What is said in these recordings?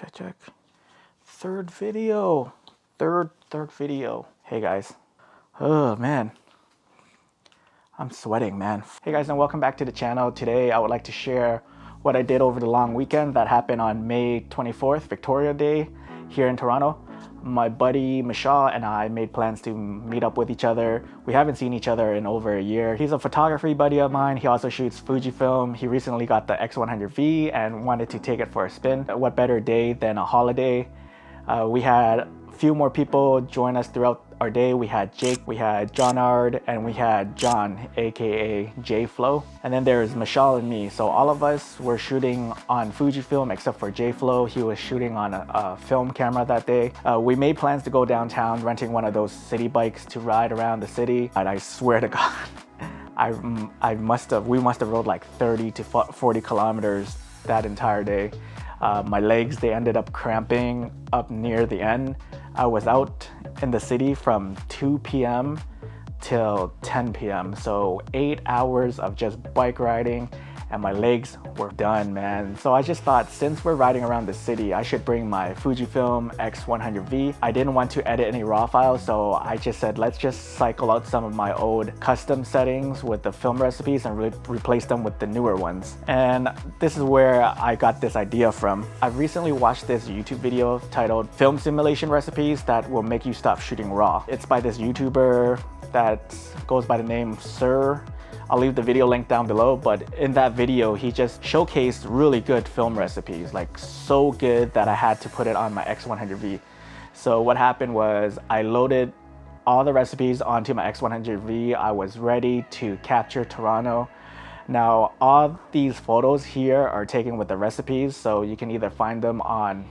Check. Third video. Third video. Hey guys. Oh man. I'm sweating, man. Hey guys, and welcome back to the channel. Today I would like to share what I did over the long weekend that happened on May 24th, Victoria Day, here in Toronto. My buddy Michelle and I made plans to meet up with each other. We haven't seen each other in over a year. He's a photography buddy of mine. He also shoots Fujifilm. He recently got the X100V and wanted to take it for a spin. What better day than a holiday? We had a few more people join us throughout our day. We had Jake, we had Johnard, and we had John, aka J-Flow. And then there's Michelle and me. So all of us were shooting on Fujifilm except for J-Flow. He was shooting on a film camera that day. We made plans to go downtown, renting one of those city bikes to ride around the city. And I swear to God, we must have rode like 30 to 40 kilometers that entire day. My legs, they ended up cramping up near the end. I was out in the city from 2 p.m. till 10 p.m. So 8 hours of just bike riding and my legs were done, man. So I just thought, since we're riding around the city, I should bring my Fujifilm X100V. I didn't want to edit any RAW files, so I just said, let's just cycle out some of my old custom settings with the film recipes and replace them with the newer ones. And this is where I got this idea from. I recently watched this YouTube video titled Film Simulation Recipes that will make you stop shooting RAW. It's by this YouTuber that goes by the name Serr. I'll leave the video link down below, but in that video, he just showcased really good film recipes, like so good that I had to put it on my X100V. So what happened was I loaded all the recipes onto my X100V. I was ready to capture Toronto. Now, all these photos here are taken with the recipes, so you can either find them on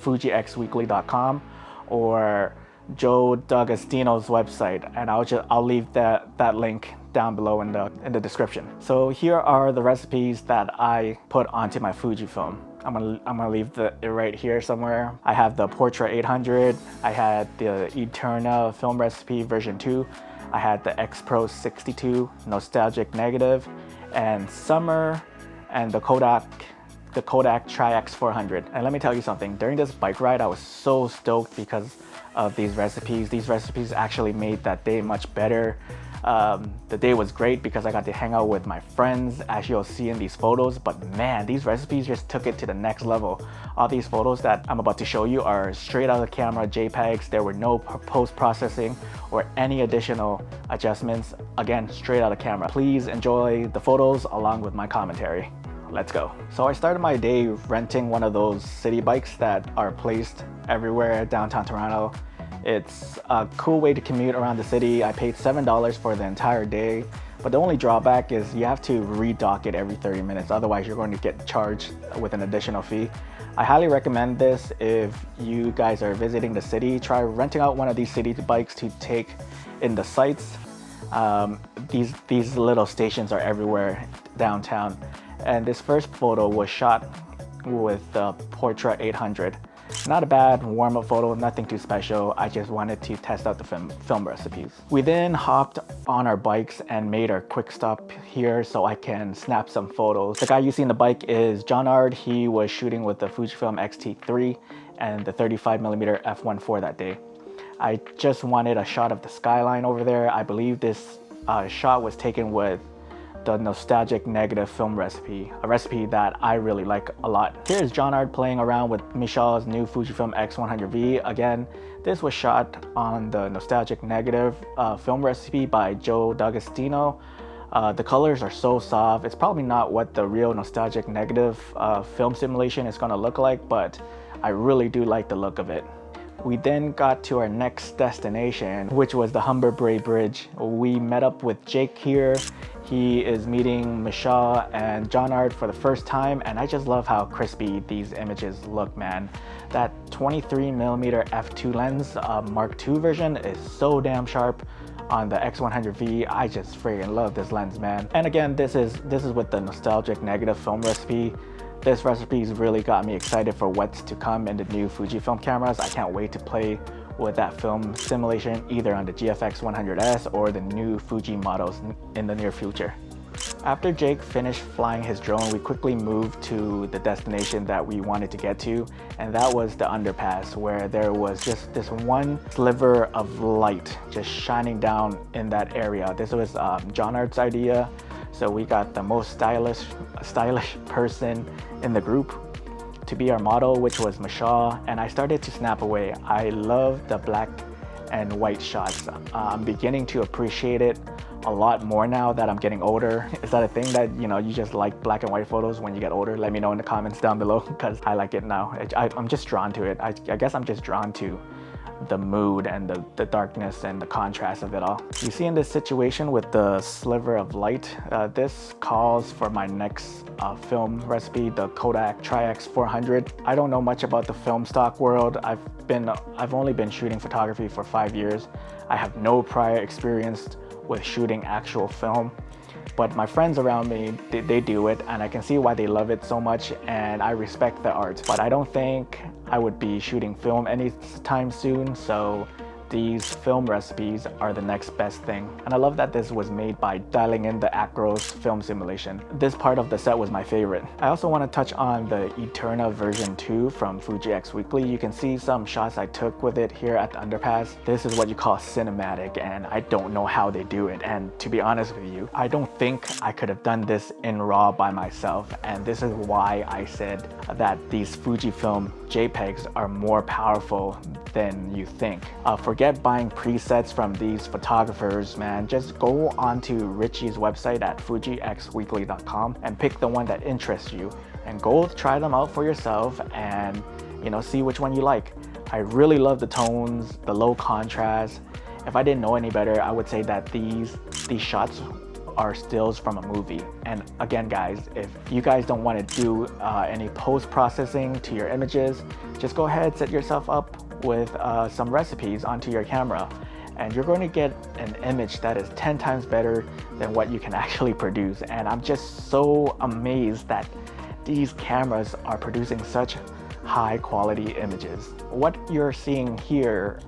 FujiXweekly.com or Joe D'Agostino's website, and I'll leave that link down below in the description. So here are the recipes that I put onto my Fujifilm. I'm gonna leave it right here somewhere. I have the Portra 800. I had the Eterna film recipe version 2. I had the X Pro 62 nostalgic negative, and summer, and the Kodak Tri-X 400. And let me tell you something, during this bike ride, I was so stoked because of these recipes. These recipes actually made that day much better. The day was great because I got to hang out with my friends, as you'll see in these photos, but man, these recipes just took it to the next level. All these photos that I'm about to show you are straight out of the camera Jpgs. There were no post-processing or any additional adjustments. Again, straight out of camera. Please enjoy the photos along with my commentary. Let's go. So I started my day renting one of those city bikes that are placed everywhere downtown Toronto. It's a cool way to commute around the city. I paid $7 for the entire day, but the only drawback is you have to redock it every 30 minutes. Otherwise, you're going to get charged with an additional fee. I highly recommend this if you guys are visiting the city. Try renting out one of these city bikes to take in the sights. These little stations are everywhere downtown. And this first photo was shot with the Portra 800. Not a bad warm-up photo, nothing too special. I just wanted to test out the film recipes. We then hopped on our bikes and made our quick stop here so I can snap some photos. The guy you see in the bike is Johnard. He was shooting with the Fujifilm X-T3 and the 35mm f1.4 that day. I just wanted a shot of the skyline over there. I believe this shot was taken with the nostalgic negative film recipe, a recipe that I really like a lot. Here's Johnard playing around with Michelle's new Fujifilm X100V. Again, this was shot on the nostalgic negative film recipe by Joe D'Agostino. The colors are so soft. It's probably not what the real nostalgic negative film simulation is gonna look like, but I really do like the look of it. We then got to our next destination, which was the Humber Brae Bridge. We met up with Jake here. He is meeting Michelle and Johnard for the first time, and I just love how crispy these images look, man. That 23mm f2 lens, Mark II version, is so damn sharp on the X100V. I just freaking love this lens, man. And again, this is with the nostalgic negative film recipe. This recipe's really got me excited for what's to come in the new Fujifilm cameras. I can't wait to play with that film simulation either on the GFX 100S or the new Fuji models in the near future. After Jake finished flying his drone, we quickly moved to the destination that we wanted to get to, and that was the underpass, where there was just this one sliver of light just shining down in that area. This was John Art's idea, so we got the most stylish person in the group to be our model, which was Michelle, and I started to snap away. I love the black and white shots. I'm beginning to appreciate it a lot more now that I'm getting older. Is that a thing that, you know, you just like black and white photos when you get older? Let me know in the comments down below, because I like it now. I'm just drawn to it. I guess I'm just drawn to the mood and the darkness and the contrast of it all. You see, in this situation with the sliver of light, this calls for my next film recipe, the Kodak Tri-X 400. I don't know much about the film stock world. I've only been shooting photography for 5 years. I have no prior experience with shooting actual film, but my friends around me, they do it, and I can see why they love it so much, and I respect the art. But I don't think I would be shooting film anytime soon, so these film recipes are the next best thing. And I love that this was made by dialing in the Acros film simulation. This part of the set was my favorite. I also want to touch on the Eterna version 2 from Fuji X Weekly. You can see some shots I took with it here at the underpass. This is what you call cinematic, and I don't know how they do it. And to be honest with you, I don't think I could have done this in RAW by myself. And this is why I said that these Fujifilm Jpgs are more powerful than you think. Forget buying presets from these photographers, man. Just go onto Richie's website at fujixweekly.com and pick the one that interests you, and go try them out for yourself and, you know, see which one you like. I really love the tones, the low contrast. If I didn't know any better, I would say that these shots are stills from a movie. And again, guys, if you guys don't want to do any post-processing to your images, just go ahead, set yourself up with some recipes onto your camera, and you're going to get an image that is 10 times better than what you can actually produce. And I'm just so amazed that these cameras are producing such high quality images. What you're seeing here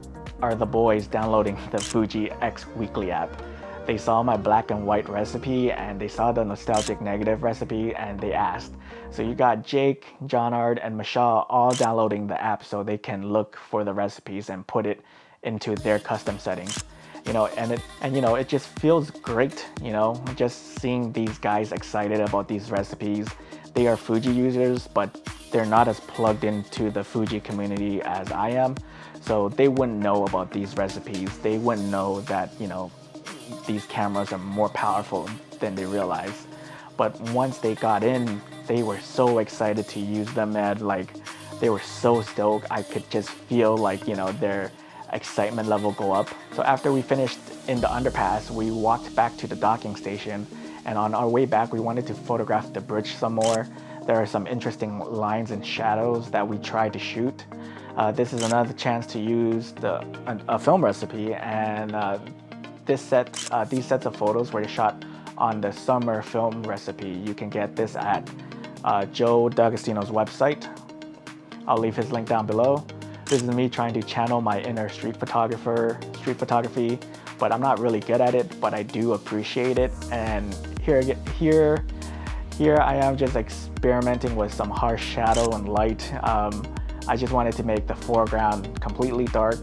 are the boys downloading the Fuji X Weekly app. They saw my black and white recipe, and they saw the nostalgic negative recipe, and they asked. So you got Jake, John Art, and Michelle all downloading the app so they can look for the recipes and put it into their custom settings. You know, it just feels great, you know, just seeing these guys excited about these recipes. They are Fuji users, but they're not as plugged into the Fuji community as I am. So they wouldn't know about these recipes. They wouldn't know that, you know, these cameras are more powerful than they realize. But once they got in, they were so excited to use them, and like, they were so stoked. I could just feel, like, you know, their excitement level go up. So after we finished in the underpass, we walked back to the docking station, and on our way back, we wanted to photograph the bridge some more. There are some interesting lines and shadows that we tried to shoot. This is another chance to use a film recipe, and these sets of photos were shot on the summer film recipe. You can get this at Joe D'Agostino's website. I'll leave his link down below. This is me trying to channel my inner street photography, but I'm not really good at it, but I do appreciate it. And here I am just experimenting with some harsh shadow and light. I just wanted to make the foreground completely dark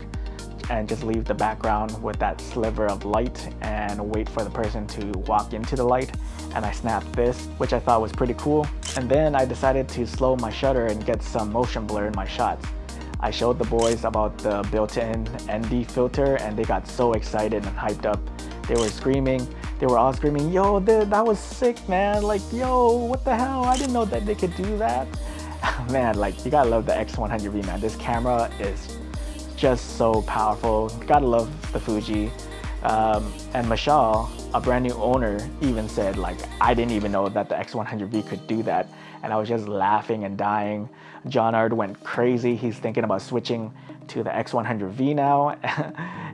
and just leave the background with that sliver of light and wait for the person to walk into the light. And I snapped this, which I thought was pretty cool. And then I decided to slow my shutter and get some motion blur in my shots. I showed the boys about the built-in ND filter, and they got so excited and hyped up. They were screaming. They were all screaming, "Yo, that was sick, man. Like, yo, what the hell? I didn't know that they could do that." Man, like, you gotta love the X100V, man. This camera is just so powerful. Gotta love the Fuji. And Michelle, a brand new owner, even said, like, I didn't even know that the X100V could do that. And I was just laughing and dying. John Ard went crazy. He's thinking about switching to the X100V now.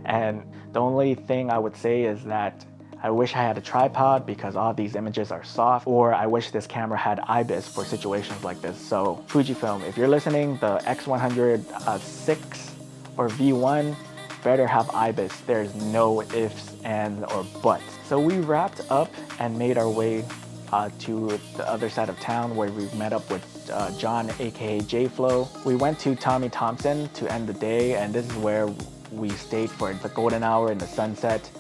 And the only thing I would say is that I wish I had a tripod because all these images are soft, or I wish this camera had IBIS for situations like this. So Fujifilm, if you're listening, the X100 or V1 better have IBIS. There's no ifs, ands, or buts. So we wrapped up and made our way to the other side of town where we met up with John, aka J-Flow. We went to Tommy Thompson to end the day, and this is where we stayed for the golden hour in the sunset.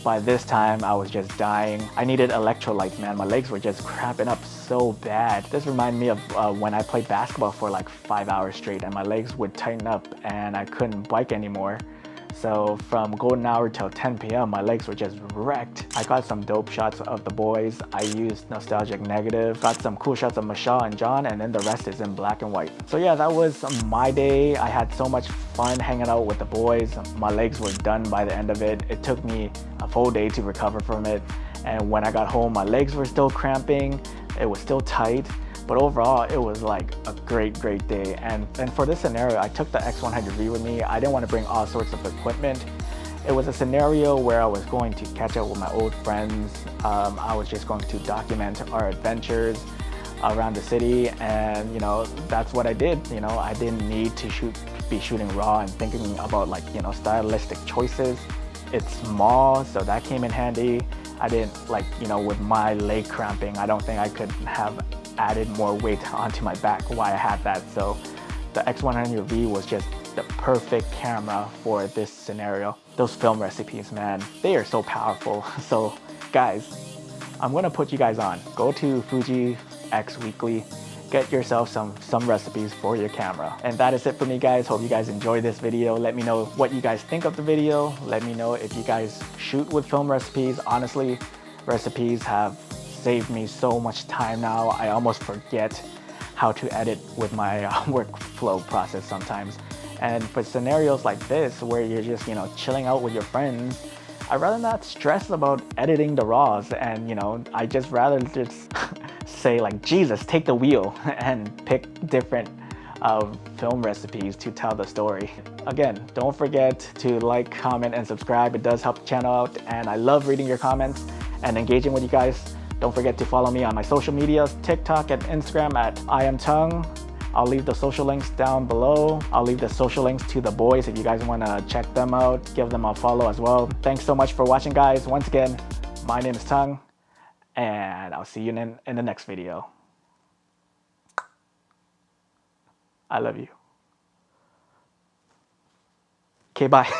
By this time, I was just dying. I needed electrolytes, man. My legs were just cramping up so bad. This reminded me of when I played basketball for like 5 hours straight and my legs would tighten up and I couldn't bike anymore. So from golden hour till 10 p.m. my legs were just wrecked. I got some dope shots of the boys. I used nostalgic negative, got some cool shots of Michelle and John, and then the rest is in black and white. So yeah, that was my day. I had so much fun hanging out with the boys. My legs were done by the end of it. It took me a full day to recover from it. And when I got home, my legs were still cramping. It was still tight. But overall, it was like a great day. And for this scenario, I took the X100V with me. I didn't want to bring all sorts of equipment. It was a scenario where I was going to catch up with my old friends. I was just going to document our adventures around the city, and you know, that's what I did. You know, I didn't need to be shooting raw and thinking about like, you know, stylistic choices. It's small, so that came in handy. I didn't like, you know, with my leg cramping, I don't think I could have added more weight onto my back while I had that. So the X100V was just the perfect camera for this scenario. Those film recipes, man, they are so powerful. So guys, I'm gonna put you guys on. Go to Fuji X Weekly, get yourself some recipes for your camera. And that is it for me, guys. Hope you guys enjoyed this video. Let me know what you guys think of the video. Let me know if you guys shoot with film recipes. Honestly, recipes have saved me so much time now. I almost forget how to edit with my workflow process sometimes. And for scenarios like this, where you're just, you know, chilling out with your friends, I'd rather not stress about editing the raws. And, you know, I just rather just say like, Jesus, take the wheel and pick different film recipes to tell the story. Again, don't forget to like, comment, and subscribe. It does help the channel out, and I love reading your comments and engaging with you guys. Don't forget to follow me on my social medias, TikTok and Instagram at Iamtongue. I'll leave the social links down below. I'll leave the social links to the boys if you guys want to check them out. Give them a follow as well. Thanks so much for watching, guys. Once again, my name is Tongue, and I'll see you in the next video. I love you. Okay, bye.